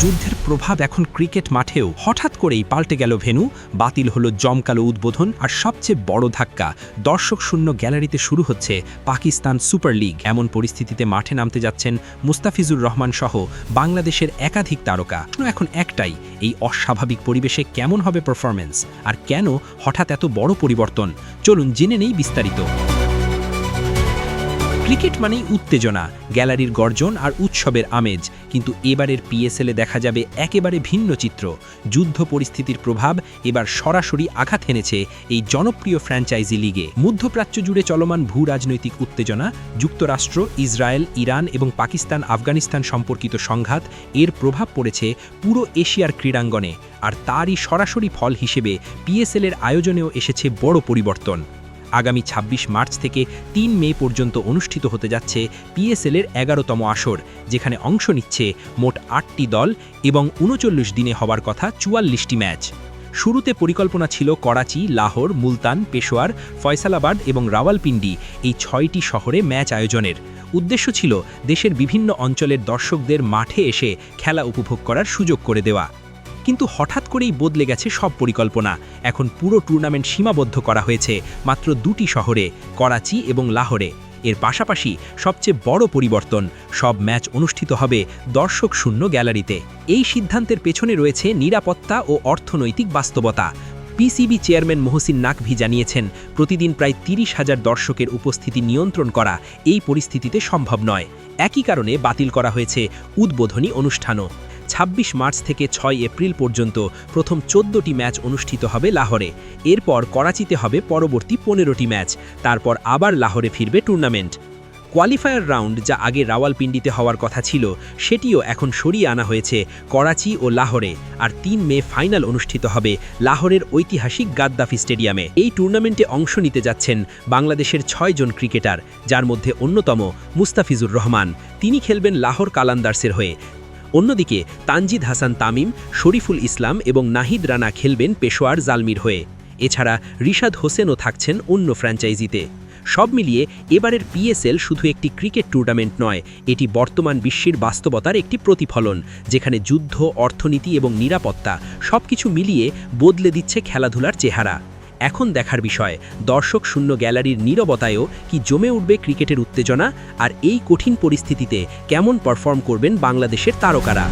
যুদ্ধের প্রভাব এখন ক্রিকেট মাঠেও হঠাৎ করেই পাল্টে গেল ভেন্যু, বাতিল হলো জমকালো উদ্বোধন, আর সবচেয়ে বড় ধাক্কা, দর্শক শূন্য গ্যালারিতে শুরু হচ্ছে পাকিস্তান সুপার লিগ। এমন পরিস্থিতিতে মাঠে নামতে যাচ্ছেন মুস্তাফিজুর রহমান সহ বাংলাদেশের একাধিক তারকা। এখন একটাই, এই অস্বাভাবিক পরিবেশে কেমন হবে পারফরম্যান্স, আর কেন হঠাৎ এত বড় পরিবর্তন? চলুন জেনে নেই বিস্তারিত। ক্রিকেট মানেই উত্তেজনা, গ্যালারির গর্জন আর উৎসবের আমেজ, কিন্তু এবারের পিএসএলে দেখা যাবে একেবারে ভিন্ন চিত্র। যুদ্ধ পরিস্থিতির প্রভাব এবার সরাসরি আঘাত হেনেছে এই জনপ্রিয় ফ্র্যাঞ্চাইজি লিগে। মধ্যপ্রাচ্য জুড়ে চলমান ভূ রাজনৈতিক উত্তেজনা, যুক্তরাষ্ট্র, ইসরায়েল, ইরান এবং পাকিস্তান আফগানিস্তান সম্পর্কিত সংঘাত, এর প্রভাব পড়েছে পুরো এশিয়ার ক্রীড়াঙ্গনে, আর তারই সরাসরি ফল হিসেবে পিএসএলের আয়োজনেও এসেছে বড় পরিবর্তন। আগামী ২৬ মার্চ থেকে ৩ মে পর্যন্ত অনুষ্ঠিত হতে যাচ্ছে পিএসএলের ১১তম আসর, যেখানে অংশ নিচ্ছে মোট ৮টি দল এবং ৩৯ দিনে হওয়ার কথা ৪৪টি ম্যাচ। শুরুতে পরিকল্পনা ছিল করাচি, লাহোর, মুলতান, পেশোয়ার, ফয়সালাবাদ এবং রাওয়ালপিন্ডি এই ৬টি শহরে ম্যাচ আয়োজনের। উদ্দেশ্য ছিল দেশের বিভিন্ন অঞ্চলের দর্শকদের মাঠে এসে খেলা উপভোগ করার সুযোগ করে দেওয়া। কিন্তু হঠাৎ করেই বদলে গেছে সব পরিকল্পনা। এখন পুরো টুর্নামেন্ট সীমাবদ্ধ করা হয়েছে মাত্র ২টি শহরে, করাচি এবং লাহোরে। এর পাশাপাশি সবচেয়ে বড় পরিবর্তন, সব ম্যাচ অনুষ্ঠিত হবে দর্শক শূন্য গ্যালারিতে। এই সিদ্ধান্তের পেছনে রয়েছে নিরাপত্তা ও অর্থনৈতিক বাস্তবতা। পিসিবি চেয়ারম্যান মহসিন নাকভি জানিয়েছেন, প্রতিদিন প্রায় ৩০,০০০ দর্শকের উপস্থিতি নিয়ন্ত্রণ করা এই পরিস্থিতিতে সম্ভব নয়। একই কারণে বাতিল করা হয়েছে উদ্বোধনী অনুষ্ঠানও। ২৬ মার্চ থেকে ৬ এপ্রিল পর্যন্ত প্রথম ১৪টি ম্যাচ অনুষ্ঠিত হবে লাহোরে, এরপর করাচিতে হবে পরবর্তী ১৫টি ম্যাচ, তারপর আবার লাহোরে ফিরবে টুর্নামেন্ট। কোয়ালিফায়ার রাউন্ড, যা আগে রাওয়ালপিন্ডিতে হওয়ার কথা ছিল, সেটিও এখন সরিয়ে আনা হয়েছে করাচি ও লাহোরে, আর ৩ মে ফাইনাল অনুষ্ঠিত হবে লাহোরের ঐতিহাসিক গাদ্দাফি স্টেডিয়ামে। এই টুর্নামেন্টে অংশ নিতে যাচ্ছেন বাংলাদেশের ৬ জন ক্রিকেটার, যার মধ্যে অন্যতম মুস্তাফিজুর রহমান। তিনি খেলবেন লাহোর কালান্দার্সের হয়ে। অন্যদিকে তানজিদ হাসান তামিম, শরীফুল ইসলাম এবং নাহিদ রানা খেলবেন পেশোয়ার জালমির হয়ে। এছাড়া রিশাদ হোসেনও থাকছেন অন্য ফ্র্যাঞ্চাইজিতে। সব মিলিয়ে এবারের পিএসএল শুধু একটি ক্রিকেট টুর্নামেন্ট নয়, এটি বর্তমান বিশ্বের বাস্তবতার একটি প্রতিফলন, যেখানে যুদ্ধ, অর্থনীতি এবং নিরাপত্তা সবকিছু মিলিয়ে বদলে দিচ্ছে খেলাধুলার চেহারা। এখন দেখার বিষয়, দর্শক শূন্য গ্যালারির নীরবতায়ও কি জমে উঠবে ক্রিকেটের উত্তেজনা, আর এই কঠিন পরিস্থিতিতে কেমন পারফর্ম করবেন বাংলাদেশের তারকারা।